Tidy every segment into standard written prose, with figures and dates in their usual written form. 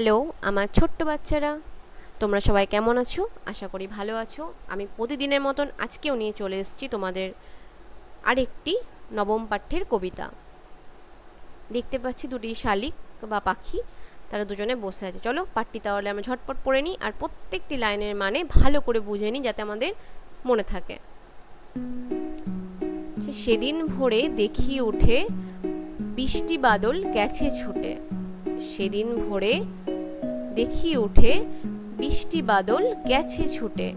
Hello আমার ছোট্ট বাচ্চারা, তোমরা সবাই কেমন আছো? আশা করি ভালো আছো। আমি প্রতিদিনের মতন আজকেও নিয়ে চলে এসেছি তোমাদের আরেকটি নবম পাঠ্যের কবিতা। দেখতে পাচ্ছি দুটি শালিক বা পাখি, তারা দুজনে বসে আছে। চলো পাঠটি তাহলে আমরা ঝটপট পড়ে নিই আর প্রত্যেকটি লাইনের মানে ভালো করে বুঝে নিই যাতে আমাদের মনে থাকে। সেদিন ভোরে দেখি উঠে বৃষ্টি বাদল গেছে ছুটে। সেদিন ভোরে দেখি উঠে বৃষ্টি বাদল গেছে ছুটে।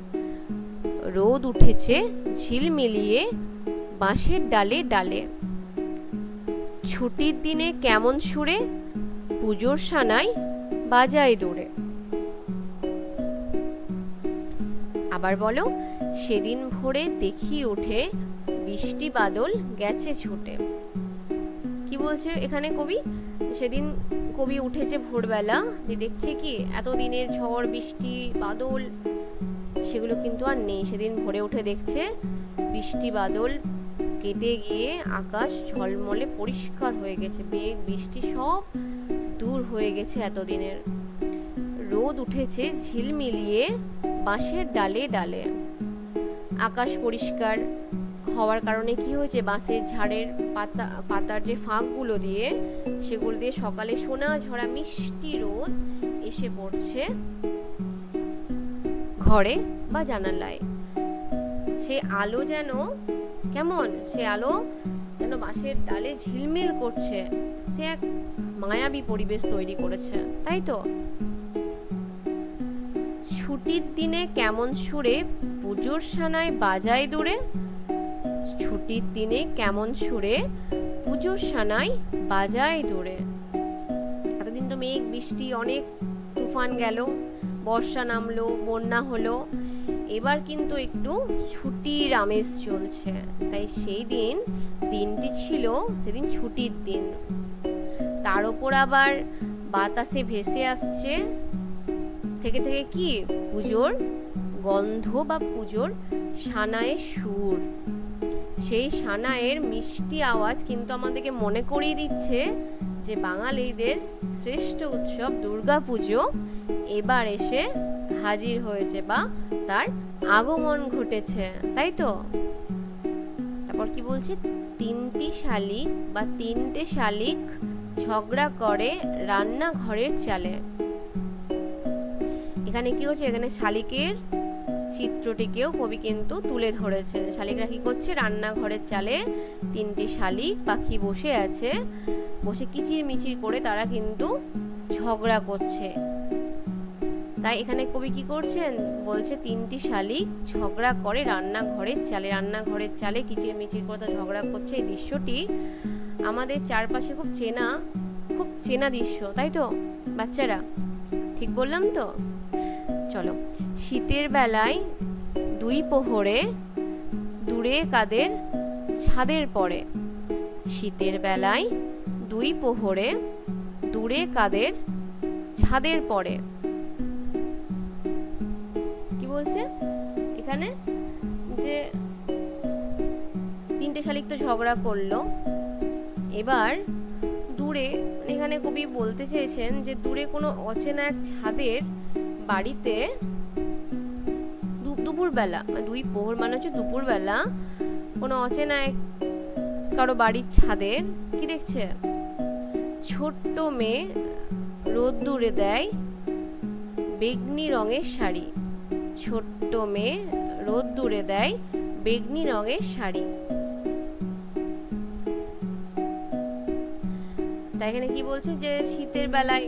রোদ উঠেছে ঝিলমিলিয়ে বাঁশের ডালে ডালে। ছুটির দিনে কেমন সুরে পুজোর সানাই বাজায় দূরে। আবার বলো, সেদিন ভোরে দেখি উঠে বৃষ্টি বাদল গেছে ছুটে। কি বলছে এখানে কবি? সেদিন কবি উঠেছে ভোরবেলা, দেখছে কি এতদিনের ঝড় বৃষ্টি বাদল সেগুলো কিন্তু আর নেই। সেদিন ভোরে উঠে দেখছে বৃষ্টি বাদল কেটে গিয়ে আকাশ ঝলমলে পরিষ্কার হয়ে গেছে, মেঘ বৃষ্টি সব দূর হয়ে গেছে এতদিনের। রোদ উঠেছে ঝিলমিলিয়ে বাঁশের ডালে ডালে। আকাশ পরিষ্কার হওয়ার কারণে কি হয়েছে, বাঁশের ঝাড়ের পাতার যে ফাঁকগুলো দিয়ে সেগুলো দিয়ে সকালে সোনা ঝরা মিষ্টি রোদ এসে পড়ছে ঘরে বা জানালায়। সে আলো যেন কেমন, সে আলো যেন বাঁশের ডালে ঝিলমিল করছে। সে এক মায়াবী পরিবেশ তৈরি করেছে, তাই তো? ছুটির দিনে কেমন সুরে পুজোর সানায় বাজায় দূরে। ছুটির দিনে কেমন সুরে পুজোর সানায় বাজায় দূরে। এতদিন তো মেঘ বৃষ্টি অনেক তুফান গেল, বর্ষা নামলো, বন্যা হলো, এবার কিন্তু একটু ছুটির আমেজ চলছে। তাই সেই দিনটি ছিল সেদিন ছুটির দিন। তার উপর আবার বাতাসে ভেসে আসছে থেকে থেকে কি পুজোর গন্ধ বা পুজোর সানায়ের সুর। সেই সানায়ের মিষ্টি আওয়াজ কিন্তু আমাদেরকে মনে করিয়ে দিচ্ছে যে বাঙালিদের শ্রেষ্ঠ উৎসব দুর্গাপুজো এবার এসে হাজির হয়েছে বা তার আগমন ঘটেছে, তাই তো? তারপর কি বলছে, তিনটে শালিক ঝগড়া করে রান্নাঘরের চালে। এখানে কি হচ্ছে, এখানে শালিকের চিত্রটিকেও কবি কিন্তু তুলে ধরেছে। শালিকরা কি করছে, রান্নাঘরের চালে তিনটি শালিক পাখি বসে আছে, বসে কিচির মিচির করে তারা কিন্তু ঝগড়া করছে। তাই এখানে কবি কি করছেন, বলছে তিনটি শালিক ঝগড়া করে রান্নাঘরের চালে কিচির মিচির করে তারা ঝগড়া করছে। এই দৃশ্যটি আমাদের চারপাশে খুব চেনা দৃশ্য, তাই তো বাচ্চারা? ঠিক বললাম তো? চলো, শীতের বেলায় দুই পোহরে দূরে কাদের ছাদের পরে। শীতের বেলায় দুই পোহরে দূরে কাদের ছাদের পরে। কি বলছে এখানে, যে তিনটে শালিক তো ঝগড়া করলো, এবার দূরে, এখানে কবি বলতে চেয়েছেন যে দূরে কোনো অচেনা এক ছাদের বাড়িতে দুপুরবেলা, দুই পোহর মানে হচ্ছে দুপুরবেলা, কোনো অচেনা এক কারো বাড়ির ছাদের কি দেখছে, ছোট্ট মেয়ে রোদ্দুরে দেয় বেগনি রঙের শাড়ি। ছোট্ট মেয়ে রোদ্দুরে দেয় বেগনি রঙের শাড়ি। তাই এখানে কি বলছে, যে শীতের বেলায়,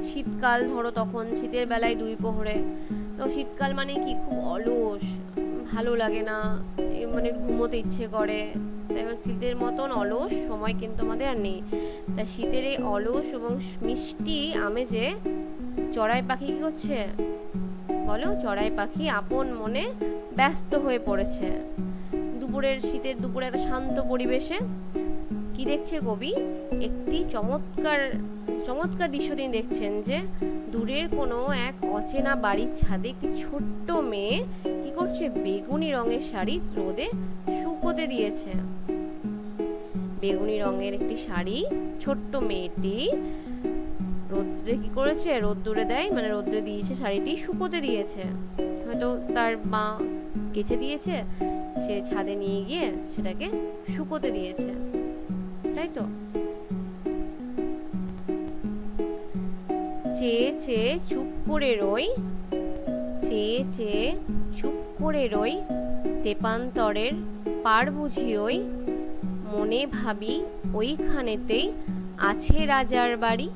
শীতকাল ধরো, তখন শীতের বেলায় দুই পোহরে, তো শীতকাল মানে কি খুব অলস, ভালো লাগে না, মানে ঘুমোতে ইচ্ছে করে। তাই শীতের মতন অলস সময় কিন্তু আমাদের আর নেই। তাই শীতের এই অলস এবং মিষ্টি আমেজে চড়াই পাখি কি করছে বলো, চড়াই পাখি আপন মনে ব্যস্ত হয়ে পড়েছে। শীতের দুপুরে একটা শান্ত পরিবেশে কি দেখছে কবি, একটি চমৎকার দৃশ্য তিনি দেখছেন, যে দূরের কোনো এক অচেনা বাড়ির ছাদে একটি ছোট্ট মেয়ে কি করছে, বেগুনি রঙের শাড়ি রোদে শুকোতে দিয়েছে। বেগুনি রঙের একটি শাড়ি ছোট্ট মেয়েটি রোদ্রে কি করেছে, রোদ্দুরে দেয়, মানে রোদ্রে দিয়েছে, শাড়িটি শুকোতে দিয়েছে, হয়তো তার মা কেচে দিয়েছে, সে ছাদে নিয়ে গিয়ে সেটাকে শুকোতে দিয়েছে, তাই তো। চেয়ে চেয়ে চুপ করে রই, চেয়ে চেয়ে চুপ করে রই, তেপান্তরের পার বুঝি ওই, মনে ভাবি ওইখানেতেই আছে রাজার বাড়ি।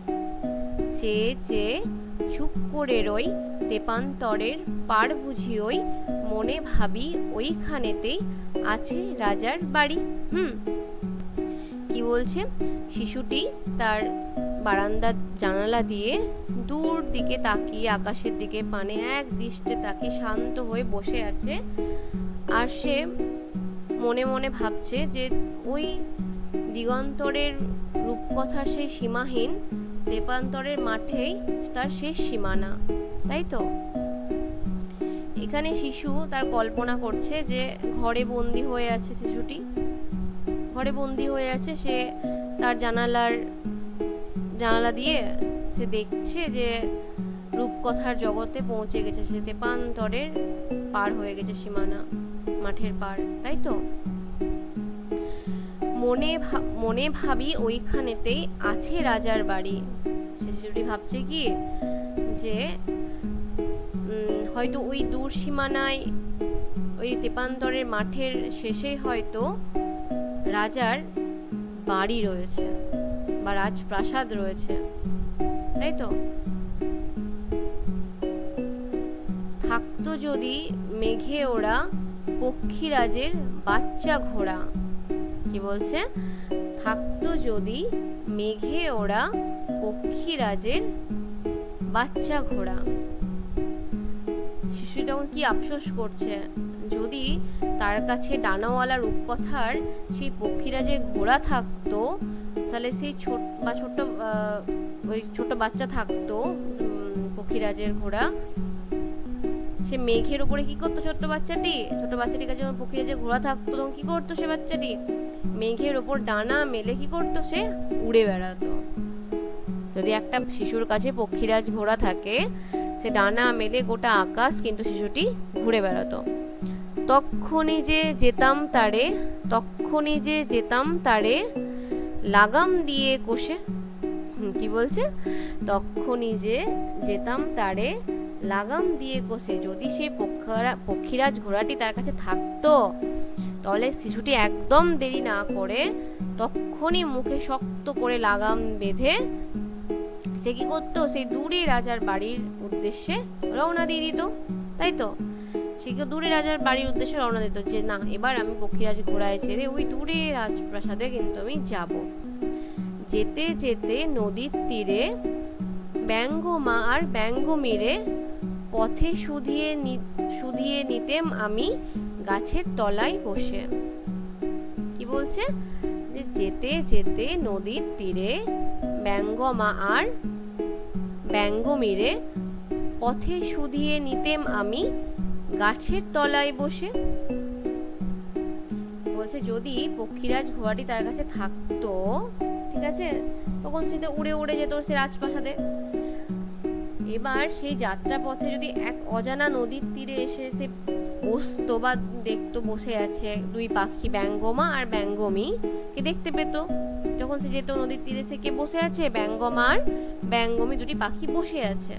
চেয়ে চেয়ে চুপ করে রই, তেপান্তরের পার বুঝি ওই, মনে ভাবি ওইখানেতেই আছে রাজার বাড়ি। কি বলছে, শিশুটি তার বারান্দার জানালা দিয়ে দূর দিকে তাকিয়ে আকাশের দিকে পানে এক দৃষ্টে তাকিয়ে শান্ত হয়ে বসে আছে, আর সে মনে মনে ভাবছে যে ওই দিগন্তরের রূপকথার সেই সীমাহীন তেপান্তরের মাঠেই তার শেষ সীমানা, তাই তো। এখানে শিশু তার কল্পনা করছে যে ঘরে বন্দি হয়ে আছে, শিশুটি ঘরে বন্দি হয়ে আছে, সে তার জানালা দিয়ে সে দেখছে যে রূপকথার জগতে পৌঁছে গেছে, সে তেপান্তরের পার হয়ে গেছে সীমানা, মাঠের পার, তাই তো। মনে ভাবি ওইখানেতেই আছে রাজার বাড়ি। সে শিশুটি ভাবছে কি যে হয়তো ওই দূর সীমানায়, ওই তেপান্তরের মাঠের শেষেই হয়তো রাজার বাড়ি রয়েছে বা রাজপ্রাসাদ রয়েছে, তাই তো। থাকতো যদি মেঘে ওরা পক্ষীরাজের বাচ্চা ঘোড়া। কি বলছে, থাকতো যদি মেঘে ওরা পক্ষীরাজের বাচ্চা ঘোড়া। শিশু তখন কি আফসোস করছে, যদি তার কাছে ডানাওয়ালা রূপকথার সেই পক্ষীরাজের ঘোড়া থাকতো, তাহলে সেই ছোট বাচ্চা থাকতো, পক্ষীরাজের ঘোড়া, সে মেঘের উপরে কি করতো, ছোট্ট বাচ্চাটির কাছে যখন পক্ষীরাজের ঘোড়া থাকতো তখন কি করতো, সে বাচ্চাটি মেঘের ওপর ডানা মেলে কি করতো, সে উড়ে বেড়াতো। যদি একটা শিশুর কাছে পক্ষীরাজ ঘোড়া থাকে, সে ডানা মেলে গোটা আকাশ কিন্তু শিশুটি ঘুরে বেড়াতো। তক্ষণি যে যেতাম তারে লাগাম দিয়ে কষে। কি বলছে, তক্ষণি যে যেতাম তারে লাগাম দিয়ে কষে। যদি সেই পক্ষীরাজ ঘোড়াটি তার কাছে থাকতো, তাহলে শিশুটি একদম দেরি না করে তখনই মুখে শক্ত করে লাগাম বেঁধে সে কি করতো, সেই দূরে রাজার বাড়ির উদ্দেশ্যে রওনা দিয়ে দিত, তাই তো। সে দূরে রাজার বাড়ির উদ্দেশ্যে রওনা দিত যে না, এবার আমি পক্ষীরাজ ঘোড়ায় ছেড়ে ওই দূরে রাজপ্রাসাদে কিন্তু আমি যাব। যেতে যেতে নদীর তীরে ব্যঙ্গমা আর ব্যঙ্গমীরে পথে শুধিয়ে নিতেম আমি গাছের তলায় বসে। কি বলছে, যে যেতে যেতে নদীর তীরে ব্যঙ্গমা আর ব্যঙ্গমীরে পথে শুধিয়ে নিতেম আমি গাছের তলায় বসে। বলছে যদি পক্ষীরাজ ঘোড়াটি তার কাছে থাকতো, ঠিক আছে, তখন সেটা উড়ে উড়ে যেত সে রাজপ্রাসাদে। এবার সেই যাত্রা পথে যদি এক অজানা নদীর তীরে এসে সে বসতো বা দেখতো বসে আছে দুই পাখি, ব্যঙ্গমা আর ব্যঙ্গমী কে দেখতে পেত। যখন সে যেত নদীর তীরে, সে কে বসে আছে, ব্যঙ্গমা আর ব্যঙ্গমী দুটি পাখি বসে আছে।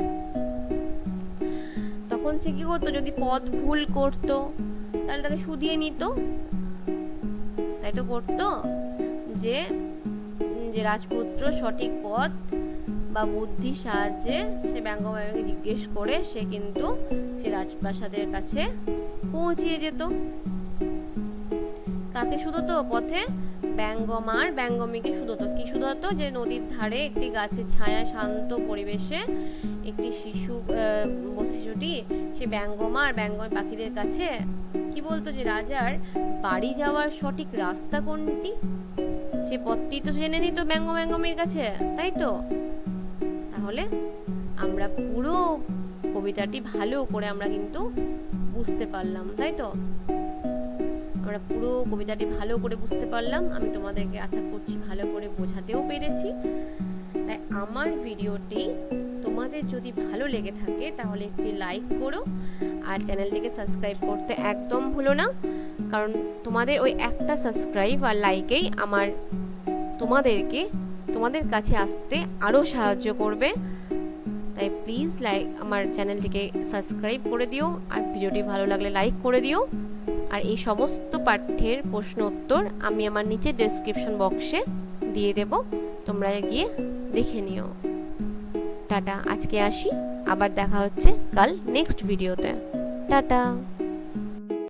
তখন সে কি করতো, যদি পথ ভুল করতো তাহলে তাকে শুধিয়ে নিত, তাই তো করতো, যে রাজপুত্র সঠিক পথ বা বুদ্ধির সাহায্যে সে ব্যঙ্গমাকে জিজ্ঞেস করে সে কিন্তু সে রাজপ্রাসাদের কাছে পৌঁছিয়ে যেত। কাকে শুধোতো পথে, ব্যঙ্গমার ব্যঙ্গমীকে শুধোতো। কি শুধোতো, যে নদীর ধারে একটি গাছের ছায়া শান্ত পরিবেশে একটি শিশুটি সে ব্যঙ্গমা আর ব্যঙ্গমী পাখিদের কাছে কি বলতো, যে রাজার বাড়ি যাওয়ার সঠিক রাস্তা কোনটি, সে পথটি তো জেনে নিত ব্যঙ্গমীর কাছে, তাই তো। তাহলে আমরা পুরো কবিতাটি ভালো করে আমরা কিন্তু বুঝতে পারলাম, তাই তো। আমরা পুরো কবিতাটি ভালো করে বুঝতে পারলাম। আমি তোমাদেরকে আশা করছি ভালো করে বোঝাতেও পেরেছি। তাই আমার ভিডিওটি তোমাদের যদি ভালো লেগে থাকে তাহলে একটি লাইক করো, আর চ্যানেলটিকে সাবস্ক্রাইব করতে একদম ভুলো না, কারণ তোমাদের ওই একটা সাবস্ক্রাইব আর লাইকেই তোমাদের কাছে আসতে আরও সাহায্য করবে। তাই প্লিজ আমার চ্যানেলটিকে সাবস্ক্রাইব করে দিও, আর ভিডিওটি ভালো লাগলে লাইক করে দিও। আর এই সমস্ত পাঠ্যের প্রশ্ন উত্তর আমি আমার নিচে ডেসক্রিপশন বক্সে দিয়ে দেব, তোমরা গিয়ে দেখে নিও। টাটা, আজকে আসি, আবার দেখা হচ্ছে কাল নেক্সট ভিডিওতে। টাটা।